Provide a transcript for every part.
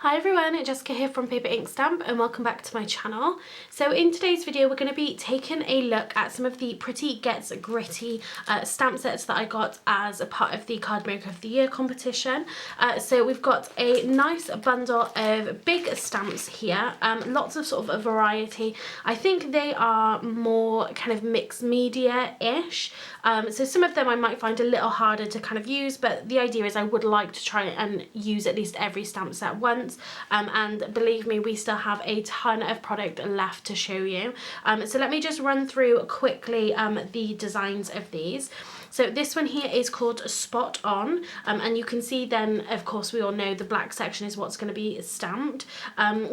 Hi everyone, Jessica here from Paper Ink Stamp and welcome back to my channel. So in today's video we're going to be taking a look at some of the Pretty Gets Gritty stamp sets that I got as a part of the Card Maker of the Year competition. So we've got a nice bundle of big stamps here, lots of sort of a variety. I think they are more kind of mixed media-ish. So some of them I might find a little harder to kind of use, but the idea is I would like to try and use at least every stamp set once. And believe me, we still have a ton of product left to show you. So let me just run through quickly the designs of these. So this one here is called Spot On, and you can see then, of course, we all know the black section is what's going to be stamped.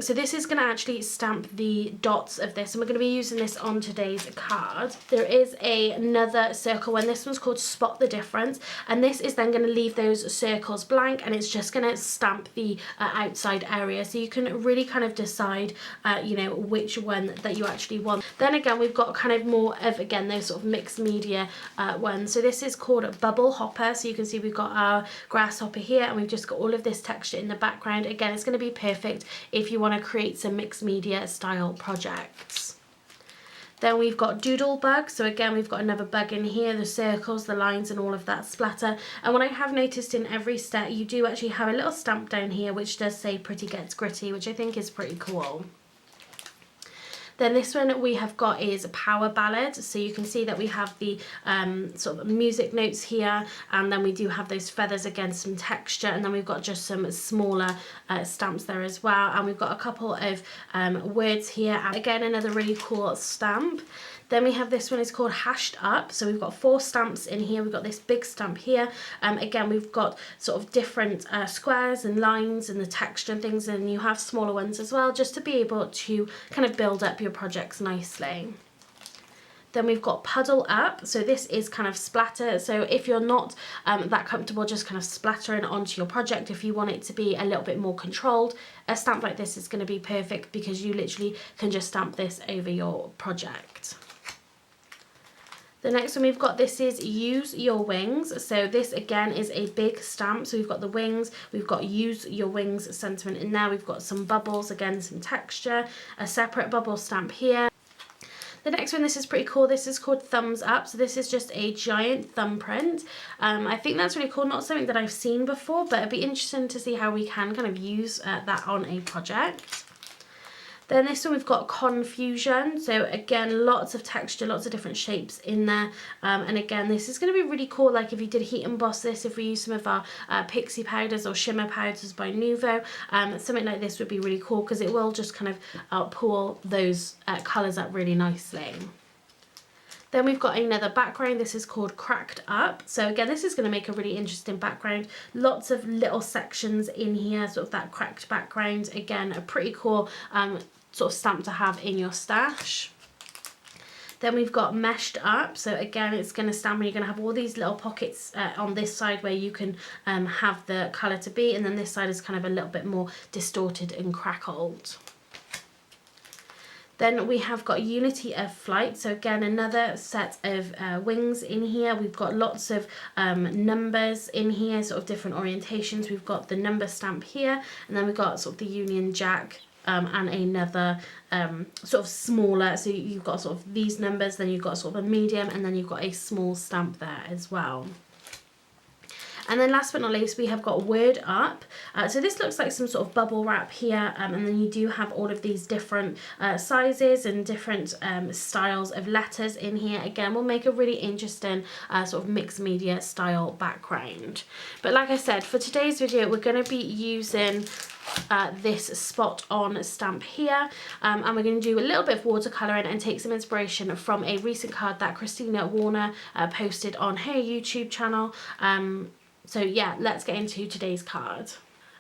So this is going to actually stamp the dots of this, and we're going to be using this on today's card. There is another circle one. This one's called Spot the Difference, and this is then going to leave those circles blank, and it's just going to stamp the outside area. So you can really kind of decide, you know, which one that you actually want. Then again, we've got kind of more of, again, those sort of mixed media ones. So this is called Bubble Hopper. So you can see we've got our grasshopper here and we've just got all of this texture in the background. Again, it's going to be perfect if you want to create some mixed media style projects. Then we've got Doodlebug. So again, we've got another bug in here, the circles, the lines and all of that splatter. And what I have noticed in every set, you do actually have a little stamp down here which does say Pretty Gets Gritty, which I think is pretty cool. Then this one we have got is Power Ballad. So you can see that we have the sort of music notes here, and then we do have those feathers, again, some texture, and then we've got just some smaller stamps there as well. And we've got a couple of words here. Again, another really cool stamp. Then we have this one, is called Hashed Up. So we've got 4 stamps in here. We've got this big stamp here. Again, we've got sort of different squares and lines and the texture and things, and you have smaller ones as well, just to be able to kind of build up your projects nicely. Then we've got Puddle Up. So this is kind of splatter. So if you're not that comfortable just kind of splattering onto your project, if you want it to be a little bit more controlled, a stamp like this is going to be perfect because you literally can just stamp this over your project. The next one we've got, this is Use Your Wings. So this again is a big stamp. So we've got the wings, we've got Use Your Wings sentiment in there, we've got some bubbles, again some texture, a separate bubble stamp here. The next one, this is pretty cool. This is called Thumbs Up. So this is just a giant thumbprint. I think that's really cool. Not something that I've seen before, but it'd be interesting to see how we can kind of use that on a project. Then this one we've got Confusion. So again, lots of texture, lots of different shapes in there. And again, this is going to be really cool. Like if you did heat emboss this, if we use some of our pixie powders or shimmer powders by Nuvo, something like this would be really cool because it will just kind of pull those colours up really nicely. Then we've got another background. This is called Cracked Up. So again, this is going to make a really interesting background. Lots of little sections in here, sort of that cracked background. Again, a pretty cool sort of stamp to have in your stash. Then we've got Meshed Up. So again, it's going to stamp and you're going to have all these little pockets on this side where you can have the colour to be, and then this side is kind of a little bit more distorted and crackled. Then we have got Unity of Flight. So again, another set of wings in here. We've got lots of numbers in here, sort of different orientations. We've got the number stamp here, and then we've got sort of the Union Jack and another sort of smaller. So you've got sort of these numbers, then you've got sort of a medium, and then you've got a small stamp there as well. And then last but not least, we have got Word Up. So this looks like some sort of bubble wrap here, and then you do have all of these different sizes and different styles of letters in here. Again, will make a really interesting sort of mixed media style background. But like I said, for today's video, we're going to be using this Spot On stamp here, and we're going to do a little bit of watercolouring and take some inspiration from a recent card that Kristina Werner posted on her YouTube channel. So yeah, let's get into today's card.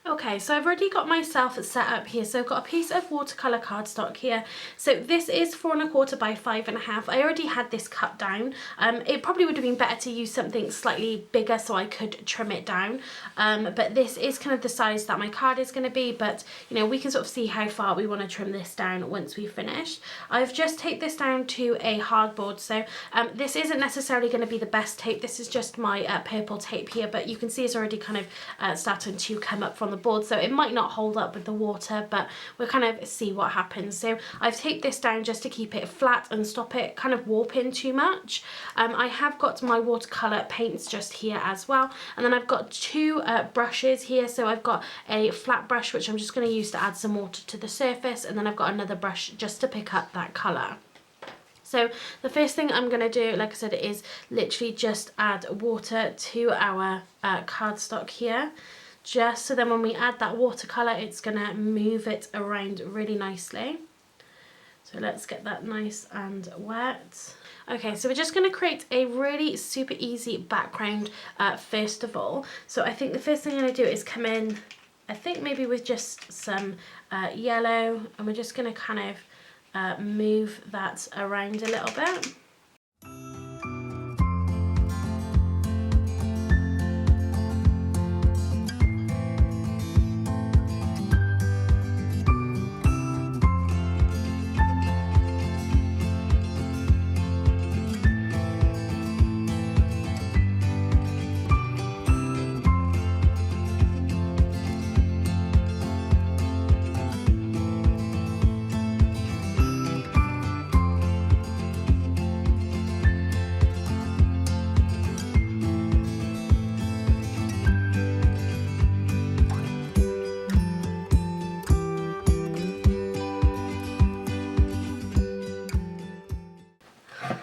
Okay, so I've already got myself set up here. So I've got a piece of watercolour cardstock here. So this is 4 1/4 by 5 1/2. I already had this cut down. It probably would have been better to use something slightly bigger so I could trim it down. But this is kind of the size that my card is going to be. But, you know, we can sort of see how far we want to trim this down once we've finished. I've just taped this down to a hardboard. So this isn't necessarily going to be the best tape. This is just my purple tape here. But you can see it's already kind of starting to come up from on the board, so it might not hold up with the water, but we'll kind of see what happens. So I've taped this down just to keep it flat and stop it kind of warping too much. I have got my watercolour paints just here as well, and then I've got two brushes here. So I've got a flat brush which I'm just going to use to add some water to the surface, and then I've got another brush just to pick up that colour. So the first thing I'm going to do, like I said, is literally just add water to our cardstock here, just so then when we add that watercolour, it's going to move it around really nicely. So let's get that nice and wet. Okay, so we're just going to create a really super easy background first of all. So I think the first thing I'm going to do is come in, I think maybe with just some yellow, and we're just going to kind of move that around a little bit.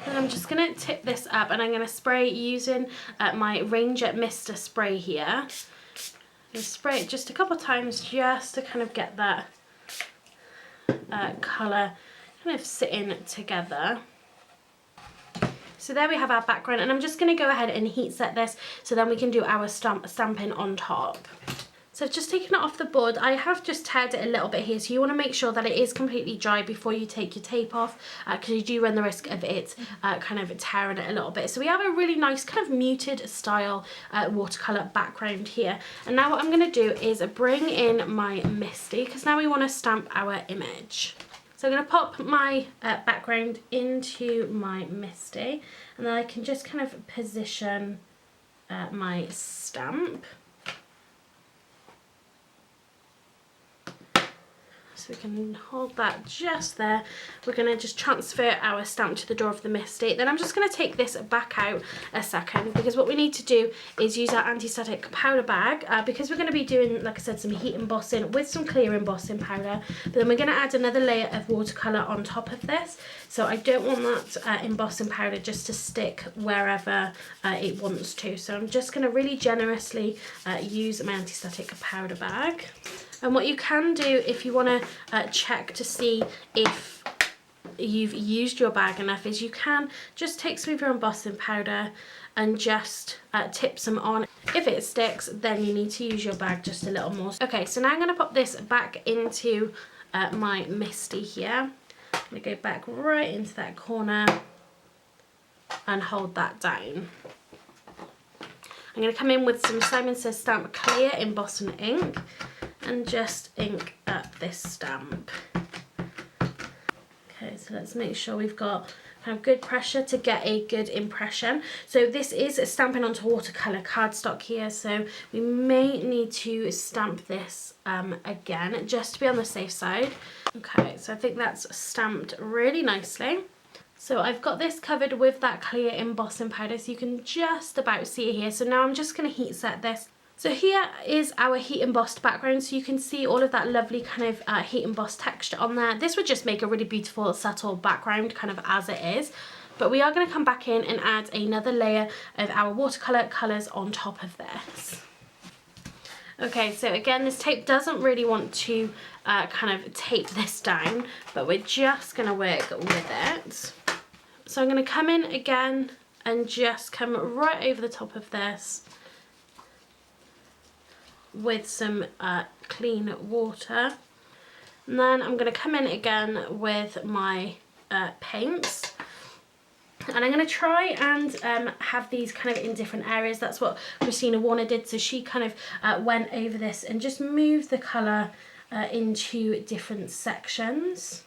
I'm just going to tip this up, and I'm going to spray using my Ranger Mister spray here. And spray it just a couple of times just to kind of get that colour kind of sitting together. So there we have our background, and I'm just going to go ahead and heat set this so then we can do our stamping on top. So I've just taken it off the board. I have just teared it a little bit here, so you want to make sure that it is completely dry before you take your tape off, because you do run the risk of it kind of tearing it a little bit. So we have a really nice kind of muted style watercolour background here. And now what I'm going to do is bring in my Misty, because now we want to stamp our image. So I'm going to pop my background into my Misty, and then I can just kind of position my stamp. So we can hold that just there. We're going to just transfer our stamp to the door of the Misty. Then I'm just going to take this back out a second, because what we need to do is use our anti-static powder bag, because we're going to be doing, like I said, some heat embossing with some clear embossing powder. But then we're going to add another layer of watercolour on top of this. So I don't want that embossing powder just to stick wherever it wants to. So I'm just going to really generously use my anti-static powder bag. And what you can do if you want to check to see if you've used your bag enough is you can just take some of your embossing powder and just tip some on. If it sticks, then you need to use your bag just a little more. Okay, so now I'm going to pop this back into my Misty here. I'm going to go back right into that corner and hold that down. I'm going to come in with some Simon Says Stamp Clear Embossing ink and just ink up this stamp. Okay, so let's make sure we've got kind of good pressure to get a good impression. So this is stamping onto watercolour cardstock here, so we may need to stamp this again just to be on the safe side. Okay, so I think that's stamped really nicely. So I've got this covered with that clear embossing powder, so you can just about see it here. So now I'm just going to heat set this. So here is our heat embossed background, so you can see all of that lovely kind of heat embossed texture on there. This would just make a really beautiful subtle background kind of as it is. But we are going to come back in and add another layer of our watercolour colours on top of this. Okay, so again, this tape doesn't really want to kind of tape this down, but we're just going to work with it. So I'm going to come in again and just come right over the top of this with some clean water. And then I'm going to come in again with my paints. And I'm going to try and have these kind of in different areas. That's what Kristina Werner did. So she kind of went over this and just moved the colour into different sections.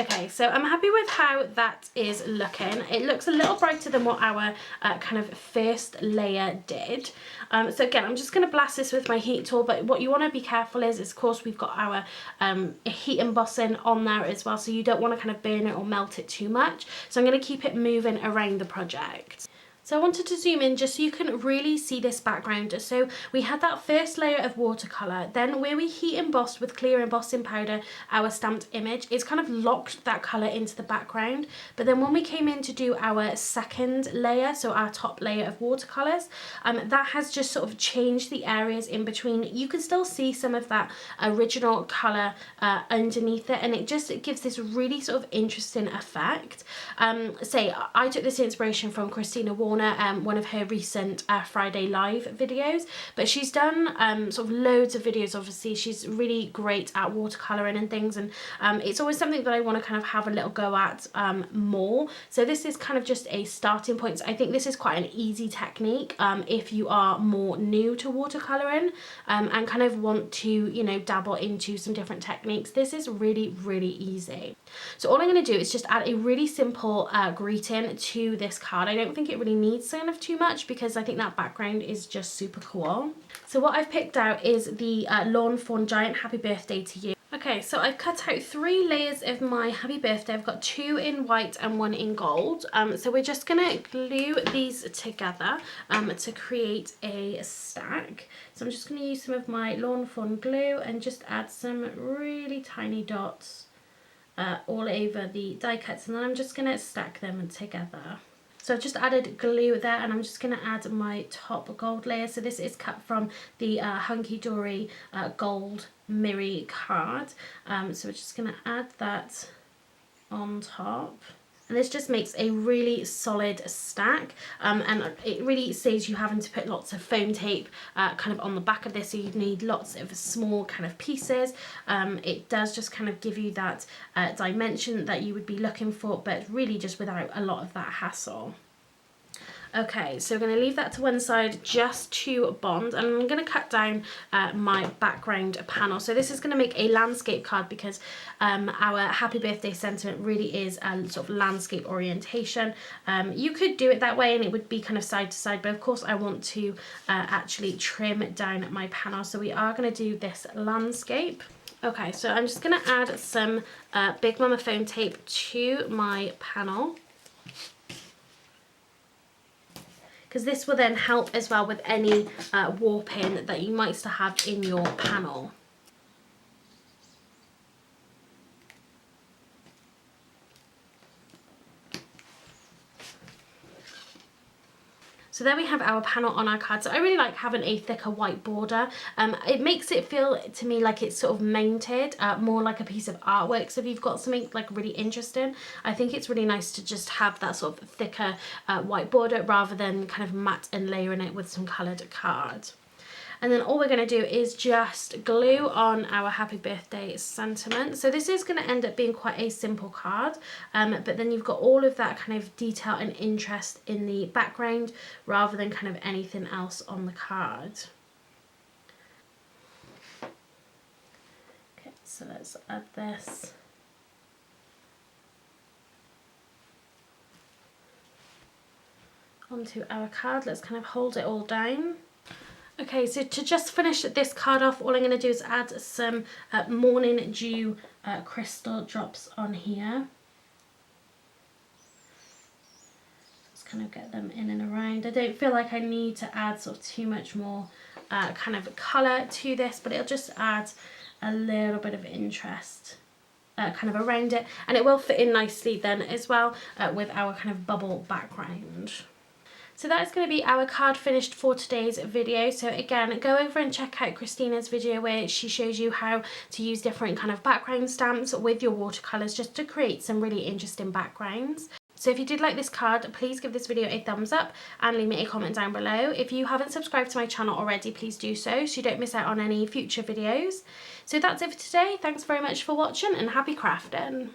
Okay, so I'm happy with how that is looking. It looks a little brighter than what our kind of first layer did. So again, I'm just going to blast this with my heat tool, but what you want to be careful is of course we've got our heat embossing on there as well, so you don't want to kind of burn it or melt it too much. So I'm going to keep it moving around the project. So I wanted to zoom in just so you can really see this background. So we had that first layer of watercolour, then where we heat embossed with clear embossing powder our stamped image, it's kind of locked that colour into the background. But then when we came in to do our second layer, so our top layer of watercolours, that has just sort of changed the areas in between. You can still see some of that original colour underneath it, and it gives this really sort of interesting effect. Say I took this inspiration from Kristina Werner, one of her recent Friday Live videos, but she's done sort of loads of videos. Obviously she's really great at watercolouring and things, and it's always something that I want to kind of have a little go at more. So this is kind of just a starting point. So I think this is quite an easy technique if you are more new to watercolouring and kind of want to, you know, dabble into some different techniques. This is really, really easy. So all I'm going to do is just add a really simple greeting to this card. I don't think it really needs kind of too much because I think that background is just super cool. So what I've picked out is the Lawn Fawn Giant Happy Birthday to You. Okay, so I've cut out 3 layers of my happy birthday. I've got 2 in white and 1 in gold. So we're just gonna glue these together to create a stack. So I'm just gonna use some of my Lawn Fawn glue and just add some really tiny dots all over the die cuts, and then I'm just gonna stack them together. So I've just added glue there, and I'm just going to add my top gold layer. So this is cut from the Hunky Dory gold Miri card. So we're just going to add that on top. And this just makes a really solid stack, and it really saves you having to put lots of foam tape kind of on the back of this, so you need lots of small kind of pieces. It does just kind of give you that dimension that you would be looking for, but really just without a lot of that hassle. Okay, so we're going to leave that to one side just to bond, and I'm going to cut down my background panel. So this is going to make a landscape card because our happy birthday sentiment really is a sort of landscape orientation. You could do it that way and it would be kind of side to side, but of course I want to actually trim down my panel. So we are going to do this landscape. Okay, so I'm just going to add some Big Mama foam tape to my panel, because this will then help as well with any warping that you might still have in your panel. So there we have our panel on our card. So I really like having a thicker white border. It makes it feel to me like it's sort of mounted, more like a piece of artwork. So if you've got something like really interesting, I think it's really nice to just have that sort of thicker white border rather than kind of matte and layering it with some coloured card. And then all we're going to do is just glue on our happy birthday sentiment. So this is going to end up being quite a simple card, but then you've got all of that kind of detail and interest in the background rather than kind of anything else on the card. Okay, so let's add this onto our card. Let's kind of hold it all down. Okay, so to just finish this card off, all I'm going to do is add some Morning Dew crystal drops on here. Just kind of get them in and around. I don't feel like I need to add sort of too much more kind of colour to this, but it'll just add a little bit of interest kind of around it, and it will fit in nicely then as well with our kind of bubble background. So that is going to be our card finished for today's video. So again, go over and check out Kristina's video where she shows you how to use different kind of background stamps with your watercolours just to create some really interesting backgrounds. So if you did like this card, please give this video a thumbs up and leave me a comment down below. If you haven't subscribed to my channel already, please do so you don't miss out on any future videos. So that's it for today. Thanks very much for watching and happy crafting.